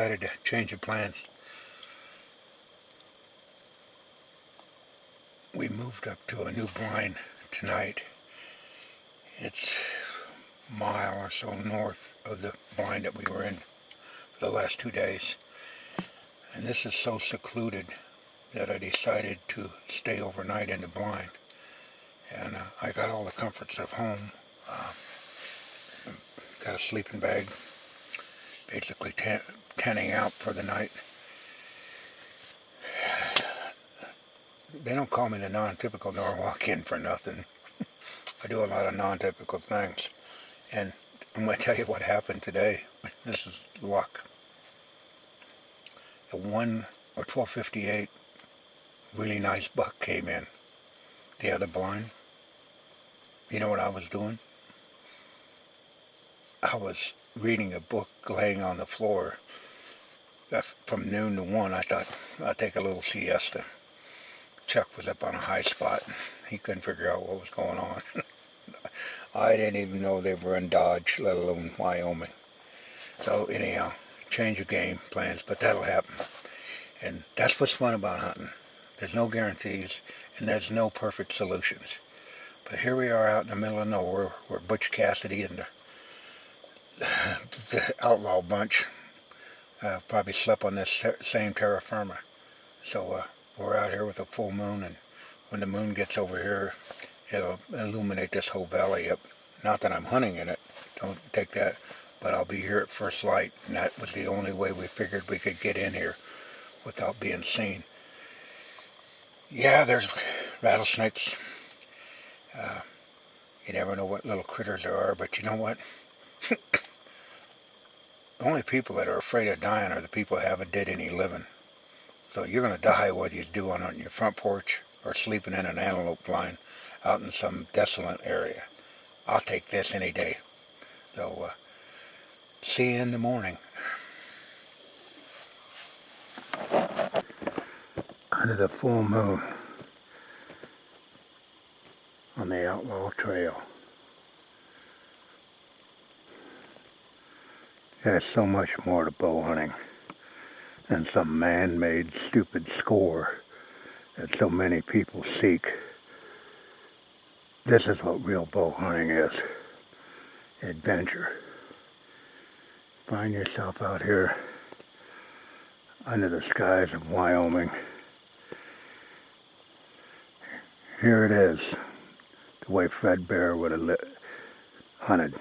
decided to change the plans. We moved up to a new blind tonight. It's a mile or so north of the blind that we were in for the last 2 days. And this is so secluded that I decided to stay overnight in the blind. And I got all the comforts of home. Got a sleeping bag, basically tanning out for the night. They don't call me the non-typical Norwalkian for nothing. I do a lot of non-typical things. And I'm going to tell you what happened today. This is luck. At 12:58, really nice buck came in. The other blind. You know what I was doing? I was reading a book laying on the floor. From noon to 1, I thought I'd take a little siesta. Chuck was up on a high spot. He couldn't figure out what was going on. I didn't even know they were in Dodge, let alone Wyoming. So anyhow, change of game plans, but that'll happen. And that's what's fun about hunting. There's no guarantees, and there's no perfect solutions. But here we are out in the middle of nowhere, where Butch Cassidy and the outlaw bunch probably slept on this same terra firma. So we're out here with a full moon, and when the moon gets over here, it'll illuminate this whole valley up. Not that I'm hunting in it, don't take that, but I'll be here at first light, and that was the only way we figured we could get in here without being seen. Yeah, there's rattlesnakes. You never know what little critters there are, but you know what? The only people that are afraid of dying are the people that haven't did any living. So you're going to die whether you do it on your front porch or sleeping in an antelope blind out in some desolate area. I'll take this any day. So see you in the morning. Under the full moon on the Outlaw Trail. There's so much more to bow hunting than some man-made stupid score that so many people seek. This is what real bow hunting is. Adventure. Find yourself out here under the skies of Wyoming. Here it is, the way Fred Bear would have hunted.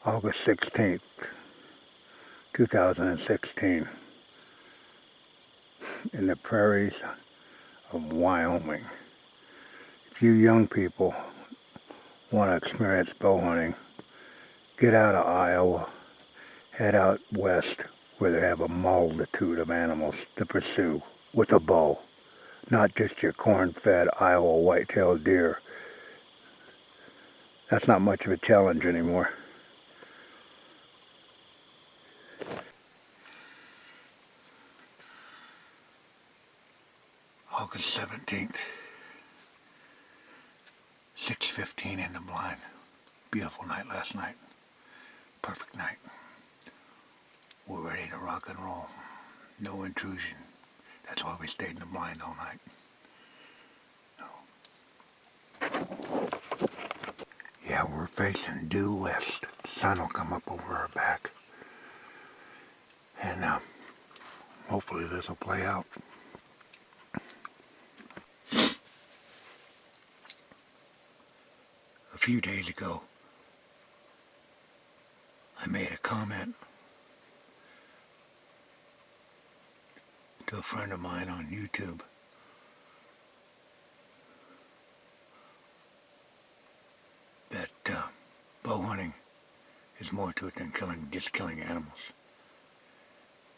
August 16th, 2016, in the prairies of Wyoming. If you young people want to experience bow hunting, get out of Iowa, head out west where they have a multitude of animals to pursue with a bow. Not just your corn-fed Iowa white-tailed deer. That's not much of a challenge anymore. August 17th, 6:15 in the blind. Beautiful night last night. Perfect night. We're ready to rock and roll. No intrusion. That's why we stayed in the blind all night. Yeah, we're facing due west. Sun will come up over our back. And hopefully this will play out. A few days ago, I made a comment to a friend of mine on YouTube that bow hunting is more to it than just killing animals.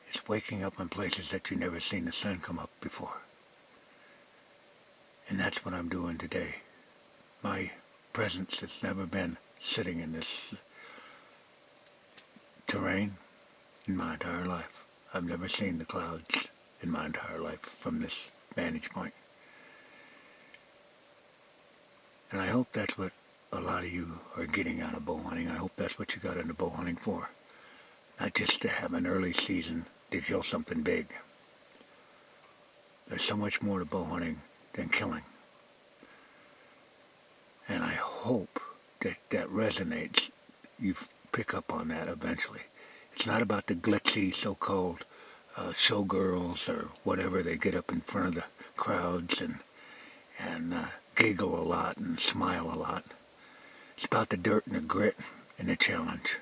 It's waking up in places that you've never seen the sun come up before. And that's what I'm doing today. My presence has never been sitting in this terrain in my entire life. I've never seen the clouds in my entire life from this vantage point. And I hope that's what a lot of you are getting out of bow hunting. I hope that's what you got into bow hunting for. Not just to have an early season to kill something big. There's so much more to bow hunting than killing. And I hope that that resonates. You pick up on that eventually. It's not about the glitzy so-called showgirls or whatever. They get up in front of the crowds and giggle a lot and smile a lot. It's about the dirt and the grit and the challenge.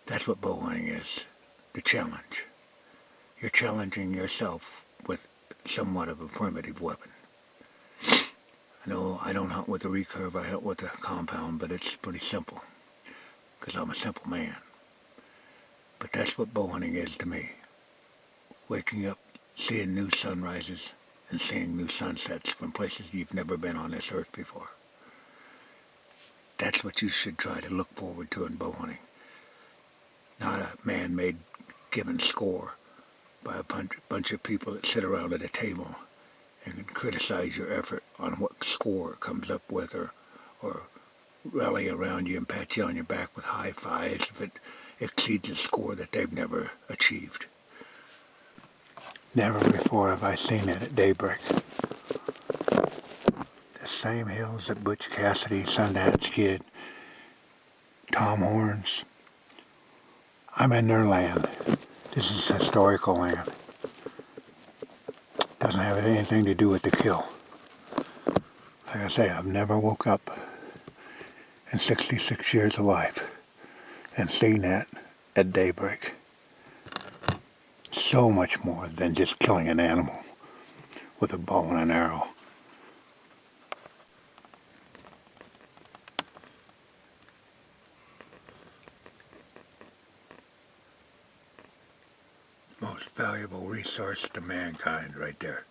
That's what bow hunting is, the challenge. You're challenging yourself with somewhat of a primitive weapon. No, I don't hunt with a recurve, I hunt with a compound, but it's pretty simple, because I'm a simple man. But that's what bow hunting is to me. Waking up, seeing new sunrises, and seeing new sunsets from places you've never been on this earth before. That's what you should try to look forward to in bow hunting. Not a man-made given score by a bunch of people that sit around at a table and can criticize your effort on what score it comes up with, or rally around you and pat you on your back with high fives if it exceeds a score that they've never achieved. Never before have I seen it at daybreak. The same hills that Butch Cassidy, Sundance Kid, Tom Horns. I'm in their land. This is historical land. Doesn't have anything to do with the kill. Like I say, I've never woke up in 66 years of life and seen that at daybreak. So much more than just killing an animal with a bow and an arrow. Most valuable resource to mankind right there.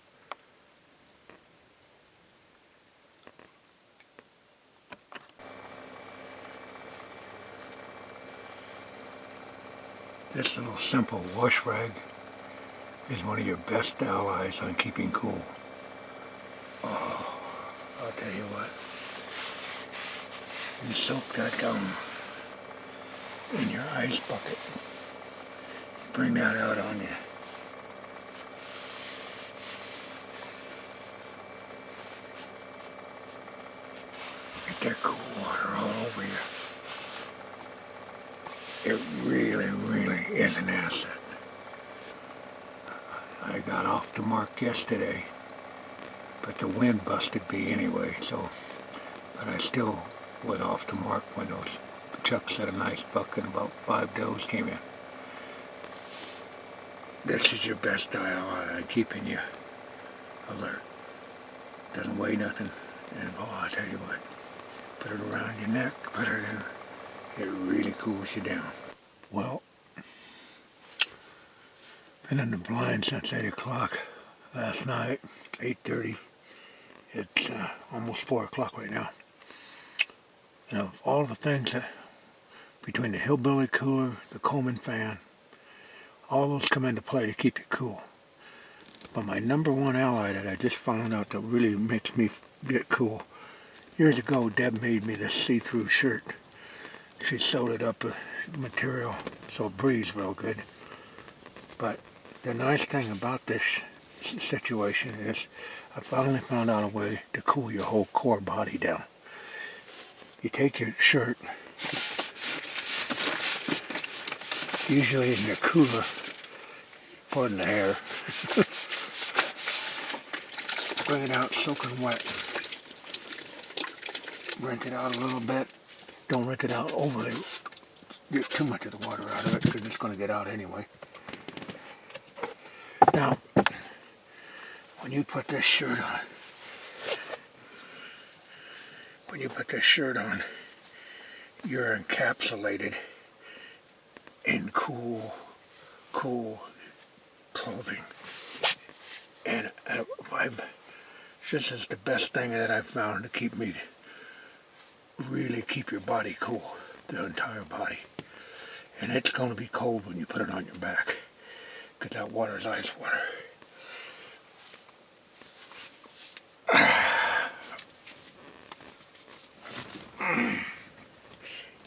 This little simple wash rag is one of your best allies on keeping cool. Oh, I'll tell you what. You soak that down in your ice bucket. Bring that out on you. Get that cool water all over you. It really, really is an asset. I got off the mark yesterday, but the wind busted me anyway, but I still went off the mark when those chucks had a nice buck and about 5 does came in. This is your best ally on keeping you alert. Doesn't weigh nothing, and I'll tell you what, put it around your neck, put it in, it really cools you down. Well, been in the blind since 8 o'clock last night, 8:30. It's almost 4 o'clock right now. You know, all the things that, between the hillbilly cooler, the Coleman fan, all those come into play to keep you cool. But my number one ally that I just found out that really makes me get cool. Years ago, Deb made me this see-through shirt. She sewed it up with material so it breathes real good. But the nice thing about this situation is I finally found out a way to cool your whole core body down. You take your shirt, usually in your cooler, pardon the hair, bring it out soaking wet, rinse it out a little bit, don't rinse it out overly, get too much of the water out of it because it's going to get out anyway. Now, when you put this shirt on, you're encapsulated in cool clothing. And this is the best thing that I've found to really keep your body cool, the entire body. And it's going to be cold when you put it on your back, because that water is ice water.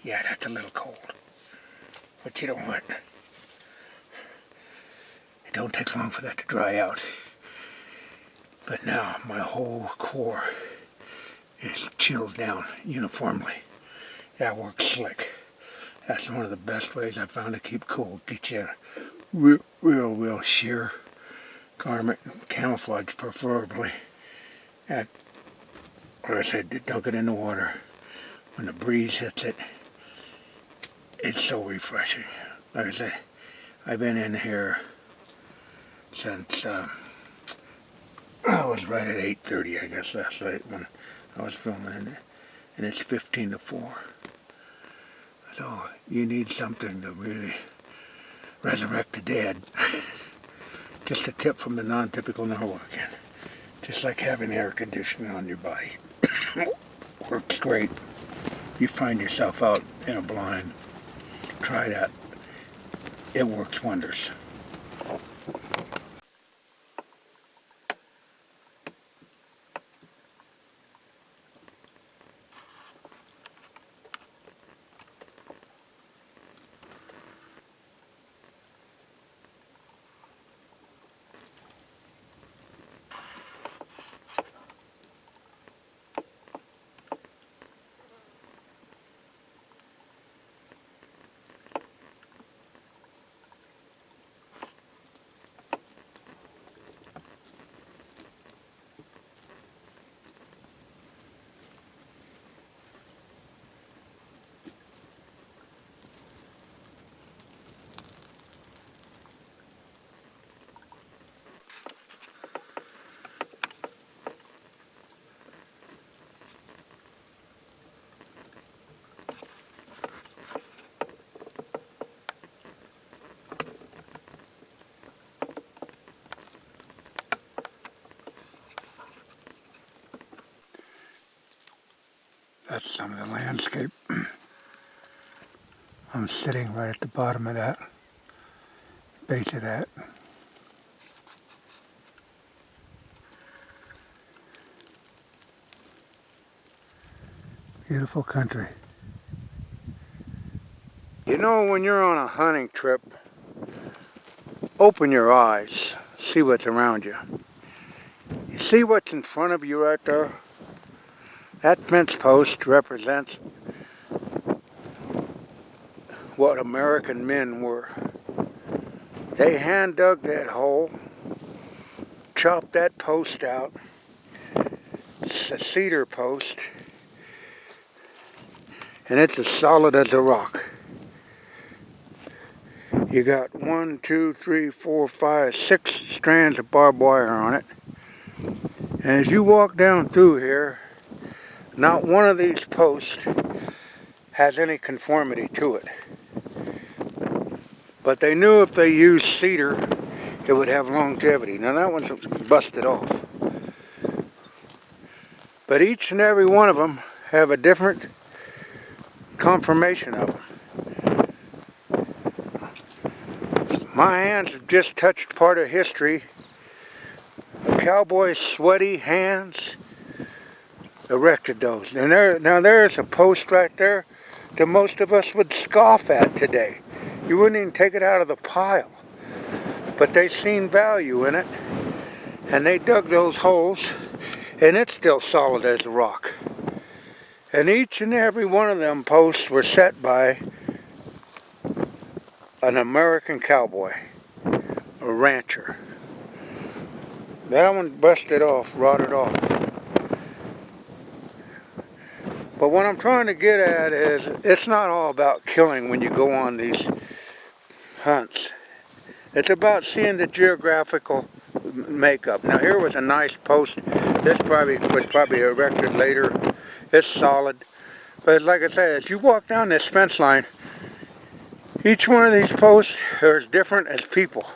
Yeah, that's a little cold. But you know what? It don't take long for that to dry out. But now my whole core is chilled down uniformly. That works slick. That's one of the best ways I found to keep cool. Get you a real sheer garment, camouflage preferably. And, like I said, dunk it in the water. When the breeze hits it, it's so refreshing. Like I said, I've been in here since I was right at 8:30, I guess, last night when I was filming it, and it's 15 to 4. So you need something to really resurrect the dead. Just a tip from the non-typical Norwegian. Just like having air conditioning on your body. Works great. You find yourself out in a blind, try that. It works wonders. That's some of the landscape. I'm sitting right at the bottom of that, base of that. Beautiful country. You know, when you're on a hunting trip, open your eyes, see what's around you. You see what's in front of you right there? That fence post represents what American men were. They hand dug that hole, chopped that post out. It's a cedar post, and it's as solid as a rock. You got 1, 2, 3, 4, 5, 6 strands of barbed wire on it. And as you walk down through here, not one of these posts has any conformity to it. But they knew if they used cedar, it would have longevity. Now that one's busted off. But each and every one of them have a different conformation of them. My hands have just touched part of history. A cowboy's sweaty hands erected those. And now there's a post right there that most of us would scoff at today. You wouldn't even take it out of the pile. But they seen value in it, and they dug those holes, and it's still solid as a rock. And each and every one of them posts were set by an American cowboy, a rancher. That one busted off, rotted off. But what I'm trying to get at is, it's not all about killing when you go on these hunts. It's about seeing the geographical makeup. Now here was a nice post. This was probably erected later. It's solid. But like I said, as you walk down this fence line, each one of these posts are as different as people.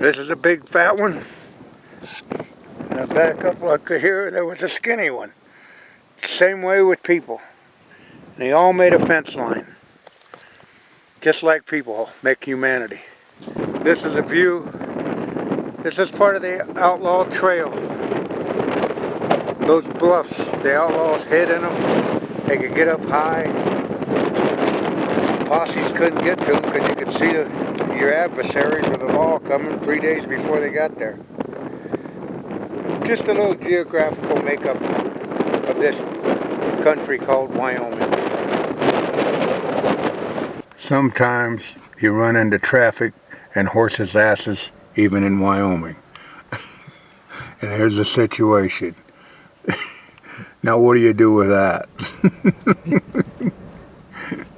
This is a big fat one. And I back up like here, there was a skinny one. Same way with people. And they all made a fence line. Just like people make humanity. This is a view. This is part of the outlaw trail. Those bluffs, the outlaws hid in them. They could get up high. Posses couldn't get to them because you could see your adversaries or the law coming 3 days before they got there. Just a little geographical makeup of this country called Wyoming. Sometimes you run into traffic and horses' asses even in Wyoming. And here's the situation. Now what do you do with that?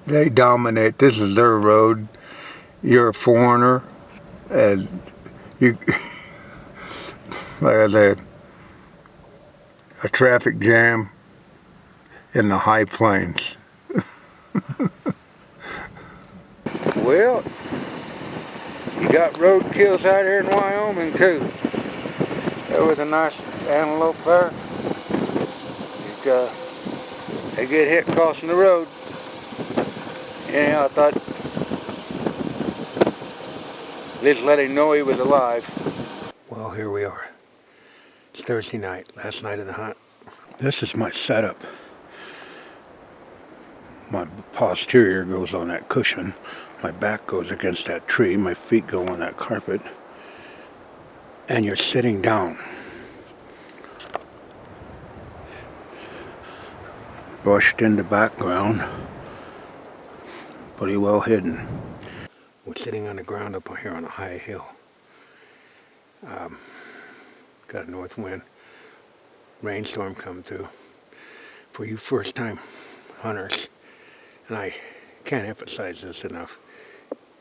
They dominate. This is their road. You're a foreigner, and you, like I said, a traffic jam in the high plains. Well, you got road kills out here in Wyoming too. There was a nice antelope there. They get hit crossing the road. Anyhow, I thought, at least let him know he was alive. Well, here we are. It's Thursday night, last night of the hunt. This is my setup. My posterior goes on that cushion. My back goes against that tree. My feet go on that carpet. And you're sitting down. Brushed in the background. Pretty well hidden. We're sitting on the ground up here on a high hill. Got a north wind. Rainstorm coming through. For you first time hunters, and I can't emphasize this enough,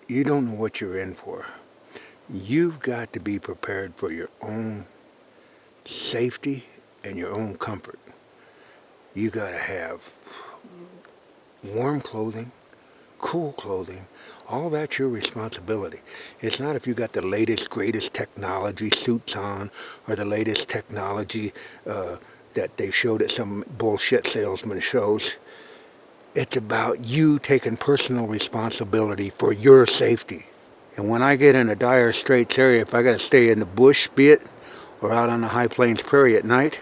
you don't know what you're in for. You've got to be prepared for your own safety and your own comfort. You got to have warm clothing, cool clothing. All that's your responsibility. It's not if you got the latest, greatest technology suits on, or the latest technology that they showed at some bullshit salesman shows. It's about you taking personal responsibility for your safety. And when I get in a dire straits area, if I got to stay in the bush, be it, or out on the high plains prairie at night,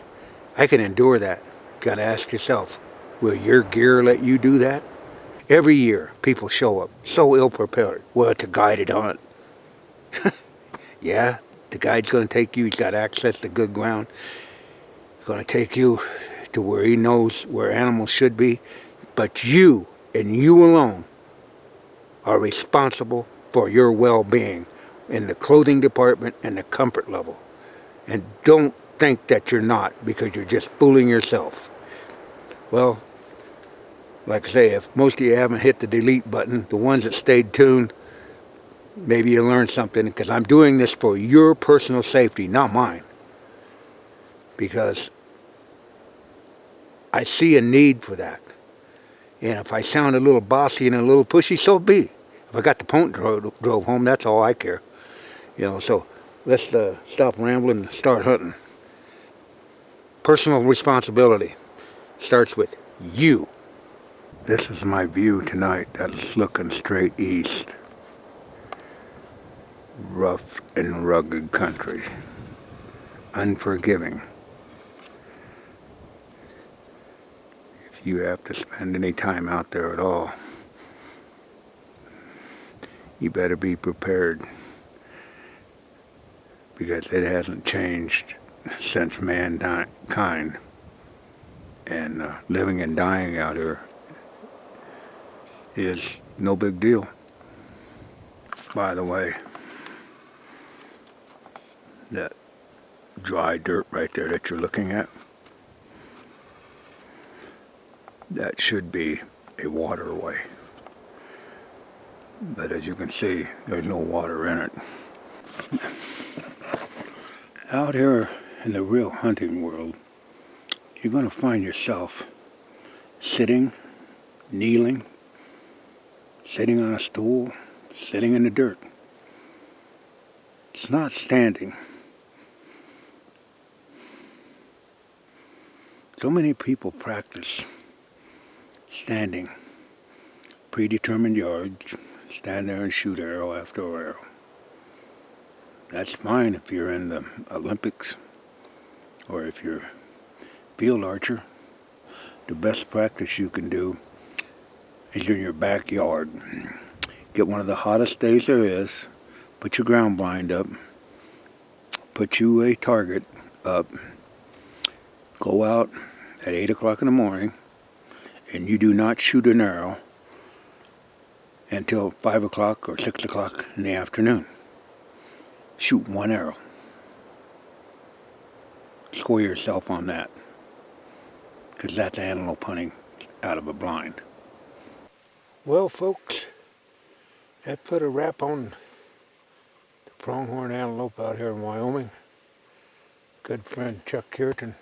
I can endure that. Got to ask yourself, will your gear let you do that? Every year, people show up so ill-prepared. Well, it's a guided hunt. Yeah, the guide's going to take you. He's got access to good ground. He's going to take you to where he knows where animals should be. But you, and you alone, are responsible for your well-being in the clothing department and the comfort level. And don't think that you're not, because you're just fooling yourself. Well, like I say, if most of you haven't hit the delete button, the ones that stayed tuned, maybe you learned something, because I'm doing this for your personal safety, not mine. Because I see a need for that. And if I sound a little bossy and a little pushy, so be. If I got the point drove home, that's all I care. So let's stop rambling and start hunting. Personal responsibility starts with you. This is my view tonight. That's looking straight east. Rough and rugged country. Unforgiving. If you have to spend any time out there at all, you better be prepared, because it hasn't changed since mankind. And living and dying out here is no big deal. By the way, that dry dirt right there that you're looking at, that should be a waterway. But as you can see, there's no water in it. Out here in the real hunting world, you're going to find yourself sitting, kneeling, sitting on a stool, sitting in the dirt. It's not standing. So many people practice standing, predetermined yards, stand there and shoot arrow after arrow. That's fine if you're in the Olympics, or if you're a field archer. The best practice you can do is in your backyard. Get one of the hottest days there is, put your ground blind up, put you a target up, go out at 8 o'clock in the morning, and you do not shoot an arrow until 5 o'clock or 6 o'clock in the afternoon. Shoot one arrow. Score yourself on that, because that's antelope hunting out of a blind. Well, folks, that put a wrap on the pronghorn antelope out here in Wyoming. Good friend Chuck Kierton,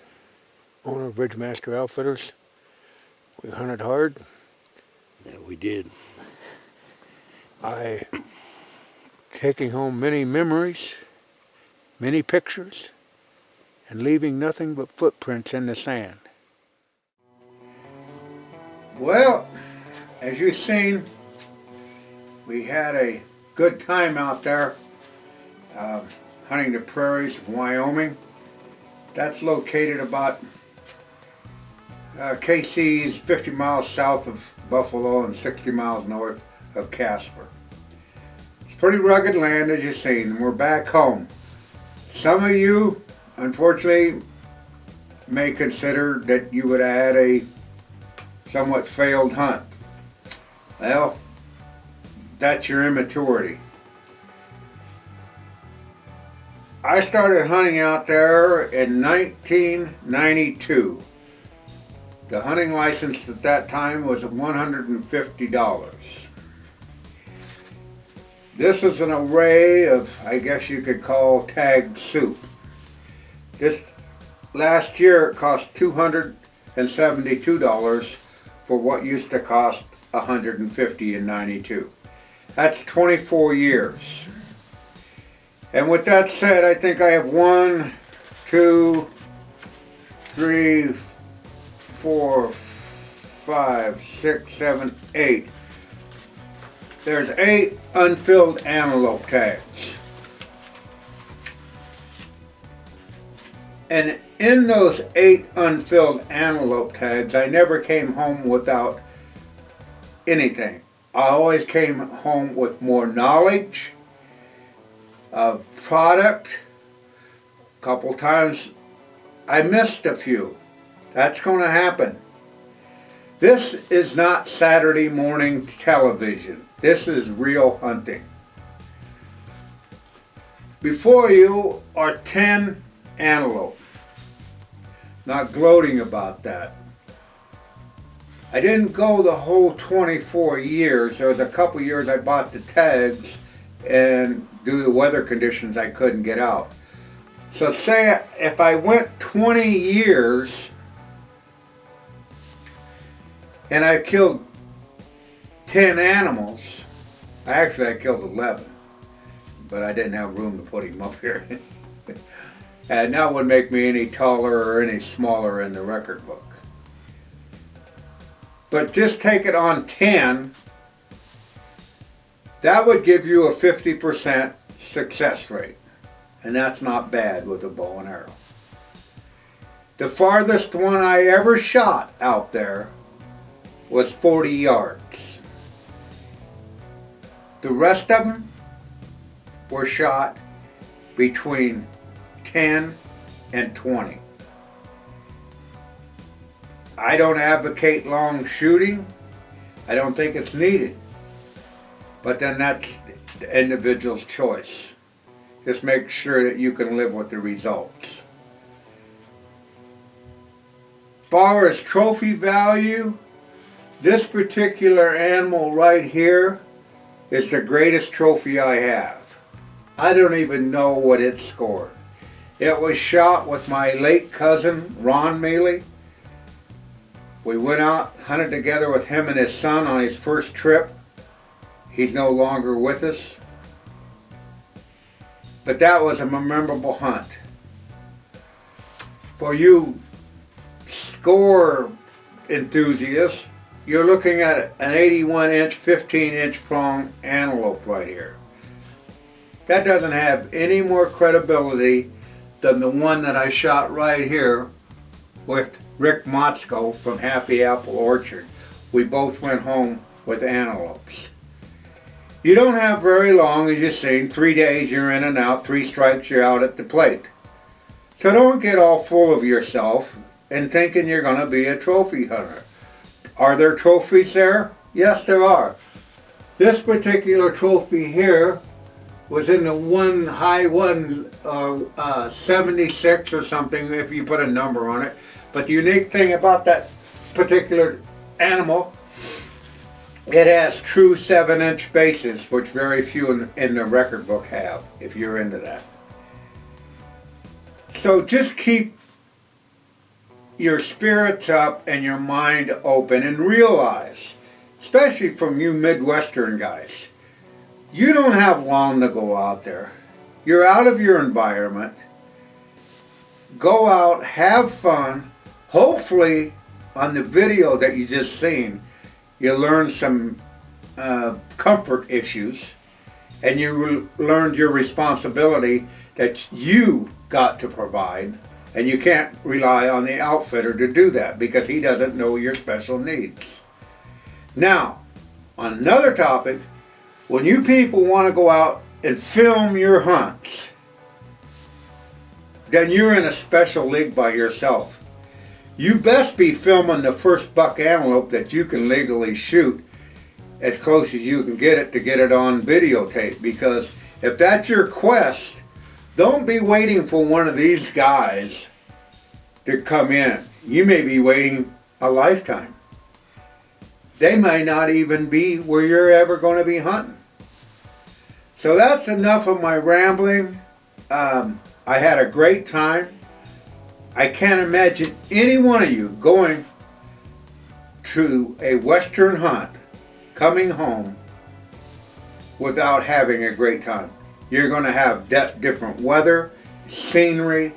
owner of Bridgemaster Outfitters. We hunted hard. Yeah, we did. I taking home many memories, many pictures, and leaving nothing but footprints in the sand. Well, as you've seen, we had a good time out there hunting the prairies of Wyoming. That's located about KC's 50 miles south of Buffalo and 60 miles north of Casper. It's pretty rugged land, as you've seen, and we're back home. Some of you, unfortunately, may consider that you would have had a somewhat failed hunt. Well, that's your immaturity. I started hunting out there in 1992. The hunting license at that time was $150. This was an array of, I guess you could call, tagged soup. This last year it cost $272 for what used to cost $150 in '92. That's 24 years. And with that said, I think I have 1, 2, 3, 4, 5, 6, 7, 8. There's 8 unfilled antelope tags. And in those 8 unfilled antelope tags, I never came home without anything. I always came home with more knowledge of product. A couple times I missed a few. That's going to happen. This is not Saturday morning television. This is real hunting. Before you are 10 antelope. Not gloating about that. I didn't go the whole 24 years. There was a couple years I bought the tags, and due to weather conditions I couldn't get out. So say if I went 20 years and I killed 10 animals, I killed 11, but I didn't have room to put him up here. And that wouldn't make me any taller or any smaller in the record book. But just take it on 10, that would give you a 50% success rate. And that's not bad with a bow and arrow. The farthest one I ever shot out there was 40 yards. The rest of them were shot between 10 and 20. I don't advocate long shooting. I don't think it's needed. But then that's the individual's choice. Just make sure that you can live with the results. As far as trophy value, this particular animal right here is the greatest trophy I have. I don't even know what it scored. It was shot with my late cousin, Don Mealey. We went out, hunted together with him and his son on his first trip. He's no longer with us. But that was a memorable hunt. For you score enthusiasts, you're looking at an 81-inch, 15-inch prong antelope right here. That doesn't have any more credibility than the one that I shot right here with Rick Motzko from Happy Apple Orchard. We both went home with antelopes. You don't have very long, as you've seen. 3 days you're in and out, 3 strikes you're out at the plate. So don't get all full of yourself and thinking you're going to be a trophy hunter. Are there trophies there? Yes, there are. This particular trophy here was in the high 76 or something, if you put a number on it. But the unique thing about that particular animal, it has true 7-inch bases, which very few in the record book have, if you're into that. So just keep your spirits up and your mind open and realize, especially from you Midwestern guys, you don't have long to go out there. You're out of your environment. Go out, have fun. Hopefully, on the video that you just seen, you learned some comfort issues, and you learned your responsibility that you got to provide, and you can't rely on the outfitter to do that because he doesn't know your special needs. Now, on another topic, when you people want to go out and film your hunts, then you're in a special league by yourself. You best be filming the first buck antelope that you can legally shoot as close as you can get it on videotape, because if that's your quest, don't be waiting for one of these guys to come in. You may be waiting a lifetime. They may not even be where you're ever going to be hunting. So that's enough of my rambling. I had a great time. I can't imagine any one of you going to a Western hunt, coming home, without having a great time. You're going to have different weather, scenery,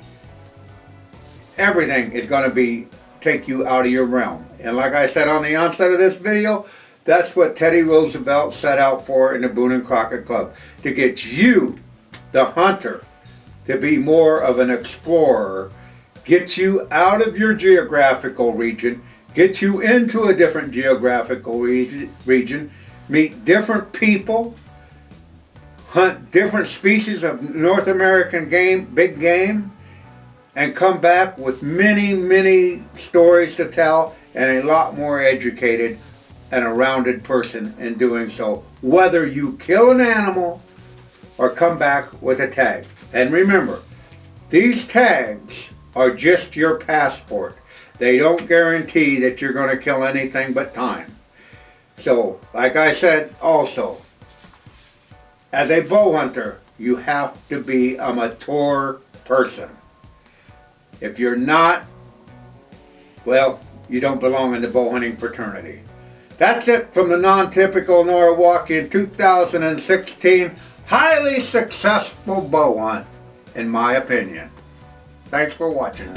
everything is going to take you out of your realm. And like I said on the onset of this video, that's what Teddy Roosevelt set out for in the Boone and Crockett Club, to get you, the hunter, to be more of an explorer, get you out of your geographical region, get you into a different geographical region, meet different people, hunt different species of North American game, big game, and come back with many, many stories to tell and a lot more educated and a rounded person in doing so, whether you kill an animal or come back with a tag. And remember, these tags are just your passport. They don't guarantee that you're going to kill anything but time. So, like I said also, as a bow hunter, you have to be a mature person. If you're not, well, you don't belong in the bow hunting fraternity. That's it from the Non-Typical Norwalk in 2016. Highly successful bow hunt, in my opinion. Thanks for watching.